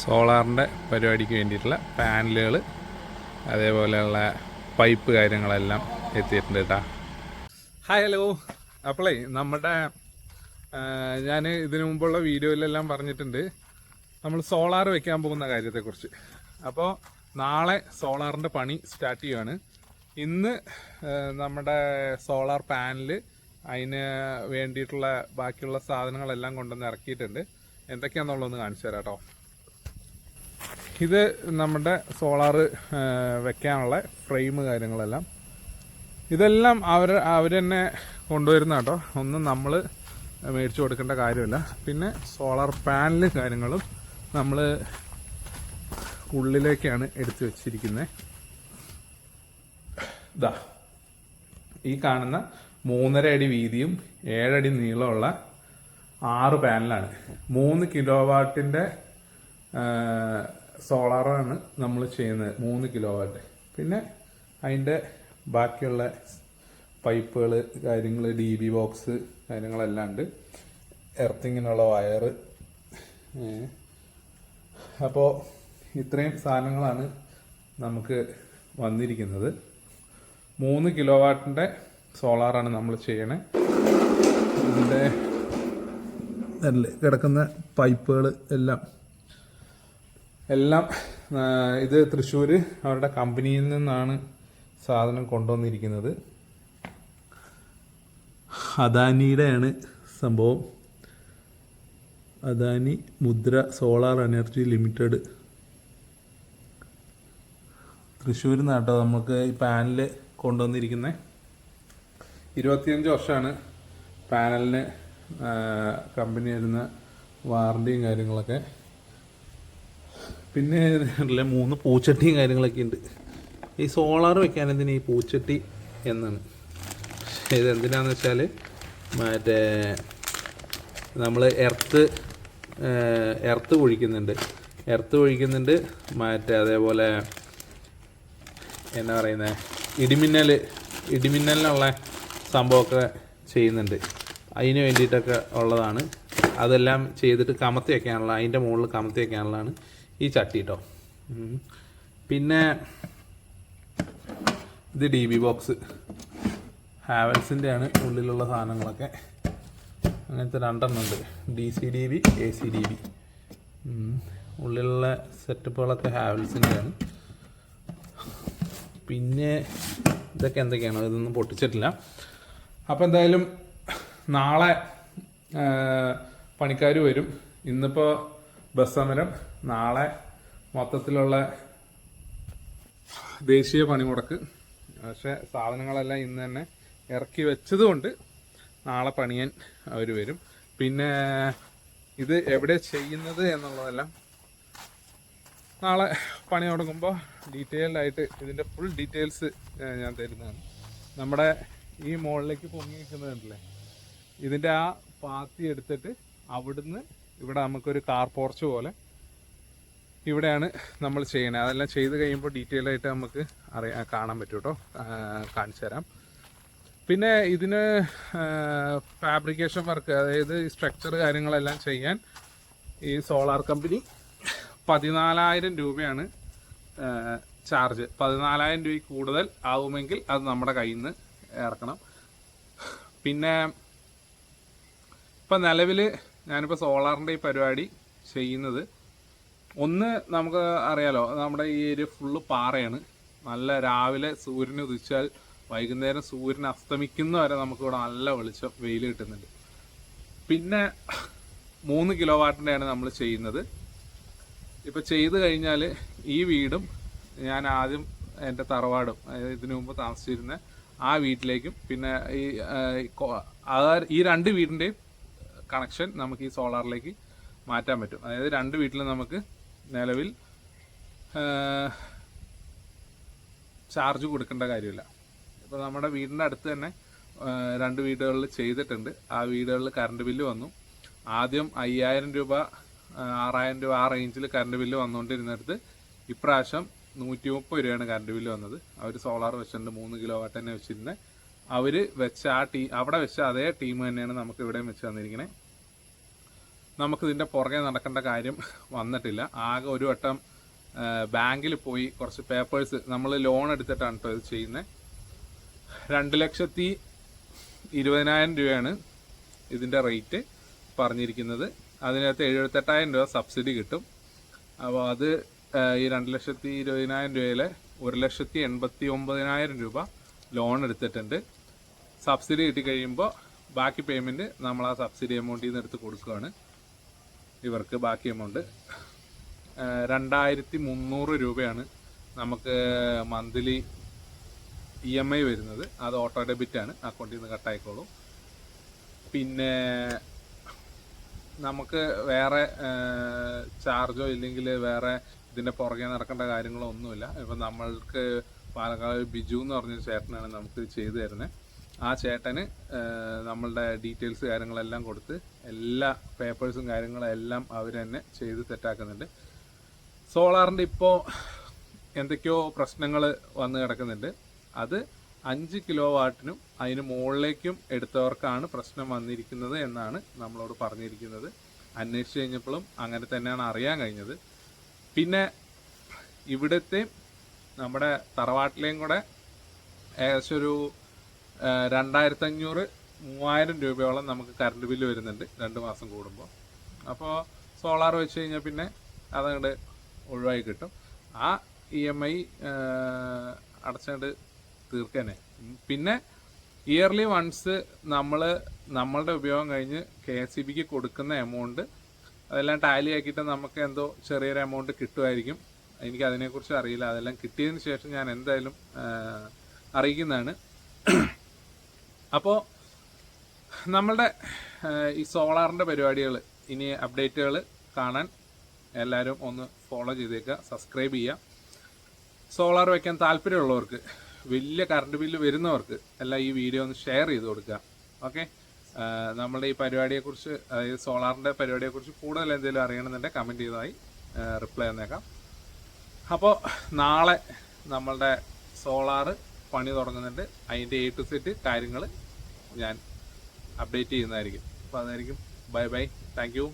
സോളാറിൻ്റെ പരിപാടിക്ക് വേണ്ടിയിട്ടുള്ള പാനലുകൾ, അതേപോലെയുള്ള പൈപ്പ് കാര്യങ്ങളെല്ലാം എത്തിയിട്ടുണ്ട് കേട്ടോ. Hi, hello. അപ്പോളേ നമ്മുടെ ഞാൻ ഇതിനു മുമ്പുള്ള വീഡിയോയിലെല്ലാം പറഞ്ഞിട്ടുണ്ട് നമ്മൾ സോളാർ വെക്കാൻ പോകുന്ന കാര്യത്തെക്കുറിച്ച്. അപ്പോൾ നാളെ സോളാറിൻ്റെ പണി സ്റ്റാർട്ട് ചെയ്യുകയാണ്. ഇന്ന് നമ്മുടെ സോളാർ പാനൽ അതിന് വേണ്ടിയിട്ടുള്ള ബാക്കിയുള്ള സാധനങ്ങളെല്ലാം കൊണ്ടുവന്ന് ഇറക്കിയിട്ടുണ്ട്. എന്തൊക്കെയാണെന്നുള്ളതൊന്ന് കാണിച്ചു തരാം കേട്ടോ. ഇത് നമ്മുടെ സോളാർ വെക്കാനുള്ള ഫ്രെയിം കാര്യങ്ങളെല്ലാം, ഇതെല്ലാം അവർ തന്നെ കൊണ്ടുവരുന്ന കേട്ടോ. ഒന്നും നമ്മൾ മേടിച്ചു കൊടുക്കേണ്ട കാര്യമില്ല. പിന്നെ സോളാർ പാനൽ കാര്യങ്ങളും നമ്മൾ ഉള്ളിലേക്കാണ് എടുത്തു വച്ചിരിക്കുന്നത്. ഇതാ ഈ കാണുന്ന 3.5 അടി വീതിയും 7 അടി നീളമുള്ള 6 പാനലാണ്. 3 കിലോ വാട്ടിൻ്റെ സോളാറാണ് നമ്മൾ ചെയ്യുന്നത്, 3 കിലോ വാട്ട്. പിന്നെ അതിൻ്റെ ബാക്കിയുള്ള പൈപ്പുകൾ കാര്യങ്ങൾ, DB ബോക്സ് കാര്യങ്ങളെല്ലാം ഉണ്ട്, എർത്തിങ്ങിനുള്ള വയറ്. അപ്പോൾ ഇത്രയും സാധനങ്ങളാണ് നമുക്ക് വന്നിരിക്കുന്നത്. 3 കിലോ വാട്ടിൻ്റെ സോളാറാണ് നമ്മൾ ചെയ്യണേ. ഇതിൻ്റെ കിടക്കുന്ന പൈപ്പുകൾ എല്ലാം ഇത് തൃശ്ശൂർ അവരുടെ കമ്പനിയിൽ നിന്നാണ് സാധനം കൊണ്ടുവന്നിരിക്കുന്നത്. അദാനിയുടെയാണ് സംഭവം. അദാനി മുദ്ര സോളാർ എനർജി ലിമിറ്റഡ്, തൃശ്ശൂരിൽ നിന്നാട്ടോ നമുക്ക് ഈ പാനൽ കൊണ്ടുവന്നിരിക്കുന്നത്. 25 വർഷമാണ് പാനലിന് കമ്പനി വരുന്ന വാറണ്ടിയും കാര്യങ്ങളൊക്കെ. പിന്നെ 3 പൂച്ചട്ടിയും കാര്യങ്ങളൊക്കെ ഉണ്ട്. ഈ സോളാർ വെക്കാൻ എന്തിനാ ഈ പൂച്ചട്ടി എന്നാണ്. ഇതെന്തിനാന്ന് വെച്ചാൽ മറ്റേ നമ്മൾ എർത്ത് കുഴിക്കുന്നുണ്ട് മറ്റേ അതേപോലെ എന്നാ പറയുന്നത്, ഇടിമിന്നലിനുള്ള സംഭവമൊക്കെ ചെയ്യുന്നുണ്ട്. അതിന് വേണ്ടിയിട്ടൊക്കെ ഉള്ളതാണ്. അതെല്ലാം ചെയ്തിട്ട് കമത്തി വയ്ക്കാനുള്ള, അതിൻ്റെ മുകളിൽ കമത്തി വയ്ക്കാനുള്ളതാണ് ഈ ചട്ടി കേട്ടോ. പിന്നെ ഇത് DB ബോക്സ്, ഹാവൽസിൻ്റെ ആണ് ഉള്ളിലുള്ള സാധനങ്ങളൊക്കെ. അങ്ങനത്തെ 2 ഉണ്ട്, DC DB, AC DB. ഉള്ളിലുള്ള സെറ്റപ്പുകളൊക്കെ ഹാവൽസിൻ്റെ ആണ്. പിന്നെ ഇതൊക്കെ എന്തൊക്കെയാണോ, ഇതൊന്നും പൊട്ടിച്ചിട്ടില്ല. അപ്പോൾ എന്തായാലും നാളെ പണിക്കാർ വരും. ഇന്നിപ്പോൾ ബസ് സമരം, നാളെ മൊത്തത്തിലുള്ള ദേശീയ പണിമുടക്ക്. പക്ഷേ സാധനങ്ങളെല്ലാം ഇന്ന് തന്നെ ഇറക്കി വെച്ചതുകൊണ്ട് നാളെ പണിയാൻ അവർ വരും. പിന്നെ ഇത് എവിടെ ചെയ്യുന്നത് എന്നുള്ളതെല്ലാം നാളെ പണി തുടങ്ങുമ്പോൾ ഡീറ്റെയിൽഡ് ആയിട്ട് ഇതിൻ്റെ ഫുൾ ഡീറ്റെയിൽസ് ഞാൻ തരുന്നതാണ്. നമ്മുടെ ഈ മുകളിലേക്ക് പൊങ്ങി നിൽക്കുന്നതുണ്ടല്ലേ, ഇതിൻ്റെ ആ പാത്തി എടുത്തിട്ട് അവിടുന്ന് ഇവിടെ നമുക്കൊരു കാർ പോർച്ച് പോലെ ഇവിടെയാണ് നമ്മൾ ചെയ്യണത്. അതെല്ലാം ചെയ്ത് കഴിയുമ്പോൾ ഡീറ്റെയിൽ ആയിട്ട് നമുക്ക് കാണാൻ പറ്റും കേട്ടോ, കാണിച്ചു തരാം. പിന്നെ ഇതിന് ഫാബ്രിക്കേഷൻ വർക്ക്, അതായത് സ്ട്രക്ചർ കാര്യങ്ങളെല്ലാം ചെയ്യാൻ ഈ സോളാർ കമ്പനി 14,000 രൂപയാണ് ചാർജ്. 14,000 രൂപ കൂടുതൽ ആവുമെങ്കിൽ അത് നമ്മുടെ കയ്യിൽ നിന്ന് ഇറക്കണം. പിന്നെ ഇപ്പം നിലവിൽ ഞാനിപ്പോൾ സോളാറിൻ്റെ ഈ പരിപാടി ചെയ്യുന്നത്, ഒന്ന് നമുക്ക് അറിയാലോ, നമ്മുടെ ഈ ഏരിയ ഫുള്ള് പാറയാണ്. നല്ല രാവിലെ സൂര്യൻ ഉദിച്ചാൽ വൈകുന്നേരം സൂര്യൻ അസ്തമിക്കുന്ന വരെ നമുക്കിവിടെ നല്ല വെളിച്ചം, വെയിൽ കിട്ടുന്നുണ്ട്. പിന്നെ 3 കിലോ വാട്ടിൻ്റെയാണ് നമ്മൾ ചെയ്യുന്നത്. ഇപ്പോൾ ചെയ്ത് കഴിഞ്ഞാൽ ഈ വീടും ഞാൻ ആദ്യം എൻ്റെ തറവാടും, ഇതിനു മുമ്പ് താമസിച്ചിരുന്ന ആ വീട്ടിലേക്കും പിന്നെ ഈ 2 വീടിൻ്റെയും കണക്ഷൻ നമുക്ക് ഈ സോളാറിലേക്ക് മാറ്റാൻ പറ്റും. അതായത് 2 വീട്ടിലും നമുക്ക് നിലവിൽ ചാർജ് കൊടുക്കേണ്ട കാര്യമില്ല. ഇപ്പോൾ നമ്മുടെ വീടിൻ്റെ അടുത്ത് തന്നെ 2 വീടുകളിൽ ചെയ്തിട്ടുണ്ട്. ആ വീടുകളിൽ കറണ്ട് ബില്ല് വന്നു. ആദ്യം 5,000 രൂപ 6,000 രൂപ ആ റേഞ്ചിൽ കറണ്ട് ബില്ല് വന്നുകൊണ്ടിരുന്നിടത്ത് ഇപ്രാവശ്യം 130 രൂപയാണ് കറണ്ട് ബില്ല് വന്നത്. അവർ സോളാർ വെച്ചിട്ടുണ്ട്, 3 കിലോ വാട്ട് തന്നെ വെച്ചിരുന്നത്. അവർ വെച്ച ആ അവിടെ വെച്ച അതേ ടീം തന്നെയാണ് നമുക്ക് ഇവിടെയും വെച്ച് തന്നിരിക്കുന്നത്. നമുക്കിതിൻ്റെ പുറകെ നടക്കേണ്ട കാര്യം വന്നിട്ടില്ല. ആകെ ഒരു വട്ടം ബാങ്കിൽ പോയി കുറച്ച് പേപ്പേഴ്സ്, നമ്മൾ ലോൺ എടുത്തിട്ടാണ് കേട്ടോ ഇത് ചെയ്യുന്നത്. 2,20,000 രൂപയാണ് ഇതിൻ്റെ റേറ്റ് പറഞ്ഞിരിക്കുന്നത്. അതിനകത്ത് 78,000 രൂപ സബ്സിഡി കിട്ടും. അപ്പോൾ അത് ഈ 2,20,000 രൂപയിലെ 1,89,000 രൂപ ലോൺ എടുത്തിട്ടുണ്ട്. സബ്സിഡി കിട്ടിക്കഴിയുമ്പോൾ ബാക്കി പേയ്മെൻറ്റ് നമ്മൾ ആ സബ്സിഡി എമൗണ്ടിൽ നിന്ന് എടുത്ത് കൊടുക്കുകയാണ് ഇവർക്ക്. ബാക്കി എമൗണ്ട് 2,300 രൂപയാണ് നമുക്ക് മന്ത്ലി EMI വരുന്നത്. അത് ഓട്ടോ ഡെബിറ്റാണ്, അക്കൗണ്ടിൽ നിന്ന് കട്ടായിക്കോളും. പിന്നെ നമുക്ക് വേറെ ചാർജോ ഇല്ലെങ്കിൽ വേറെ ഇതിൻ്റെ പുറകെ നടക്കേണ്ട കാര്യങ്ങളോ ഒന്നുമില്ല. ഇപ്പം നമ്മൾക്ക് പാലക്കാട് ബിജു എന്ന് പറഞ്ഞൊരു ചേട്ടനാണ് നമുക്ക് ചെയ്തു തരുന്നത്. ആ ചേട്ടന് നമ്മളുടെ ഡീറ്റെയിൽസ് കാര്യങ്ങളെല്ലാം കൊടുത്ത് എല്ലാ പേപ്പേഴ്സും കാര്യങ്ങളും എല്ലാം അവർ തന്നെ ചെയ്ത് സെറ്റാക്കുന്നുണ്ട്. സോളാറിൻ്റെ ഇപ്പോൾ എന്തൊക്കെയോ പ്രശ്നങ്ങൾ വന്ന് കിടക്കുന്നുണ്ട്. അത് 5 കിലോ വാട്ടിനും അതിന് മുകളിലേക്കും എടുത്തവർക്കാണ് പ്രശ്നം വന്നിരിക്കുന്നത് എന്നാണ് നമ്മളോട് പറഞ്ഞിരിക്കുന്നത്. അന്വേഷിച്ച് കഴിഞ്ഞപ്പോഴും അങ്ങനെ തന്നെയാണ് അറിയാൻ കഴിഞ്ഞത്. പിന്നെ ഇവിടുത്തെ നമ്മുടെ തറവാട്ടിലെയും കൂടെ ഏകദേശം ഒരു 2,500-3,000 രൂപയോളം നമുക്ക് കറണ്ട് ബില്ല് വരുന്നുണ്ട് 2 മാസം കൂടുമ്പോൾ. അപ്പോൾ സോളാർ വെച്ച് കഴിഞ്ഞാൽ പിന്നെ അതങ്ങോട്ട് ഒഴിവായി കിട്ടും. ആ EMI അടച്ചുകൊണ്ട് തീർക്കാനേ. പിന്നെ ഇയർലി വൺസ് നമ്മളുടെ ഉപയോഗം കഴിഞ്ഞ് KSEBക്ക് കൊടുക്കുന്ന എമൗണ്ട് അതെല്ലാം ടാലി ആക്കിയിട്ട് നമുക്ക് എന്തോ ചെറിയൊരു എമൗണ്ട് കിട്ടുമായിരിക്കും. എനിക്ക് അതിനെക്കുറിച്ച് അറിയില്ല. അതെല്ലാം കിട്ടിയതിന് ശേഷം ഞാൻ എന്തായാലും അറിയിക്കുന്നതാണ്. അപ്പോൾ നമ്മളുടെ ഈ സോളാറിൻ്റെ പരിപാടികൾ ഇനി അപ്ഡേറ്റുകൾ കാണാൻ എല്ലാവരും ഒന്ന് ഫോളോ ചെയ്തേക്കുക, സബ്സ്ക്രൈബ് ചെയ്യുക. സോളാർ വയ്ക്കാൻ താല്പര്യമുള്ളവർക്ക്, വലിയ കറണ്ട് ബില്ല് വരുന്നവർക്ക് എല്ലാം ഈ വീഡിയോ ഒന്ന് ഷെയർ ചെയ്ത് കൊടുക്കുക. ഓക്കെ, നമ്മളുടെ ഈ പരിപാടിയെക്കുറിച്ച്, അതായത് സോളാറിൻ്റെ പരിപാടിയെക്കുറിച്ച് കൂടുതൽ എന്തെങ്കിലും അറിയണമെന്നുണ്ടെങ്കിൽ കമൻറ്റ് ചെയ്തതായി റിപ്ലൈ തന്നേക്കാം. അപ്പോൾ നാളെ നമ്മളുടെ സോളാർ പണി തുടങ്ങുന്നുണ്ട്. അതിൻ്റെ A to Z കാര്യങ്ങൾ ഞാൻ അപ്ഡേറ്റ് ചെയ്യുന്നതായിരിക്കും. അപ്പോൾ അതായിരിക്കും. Bye bye, thank you.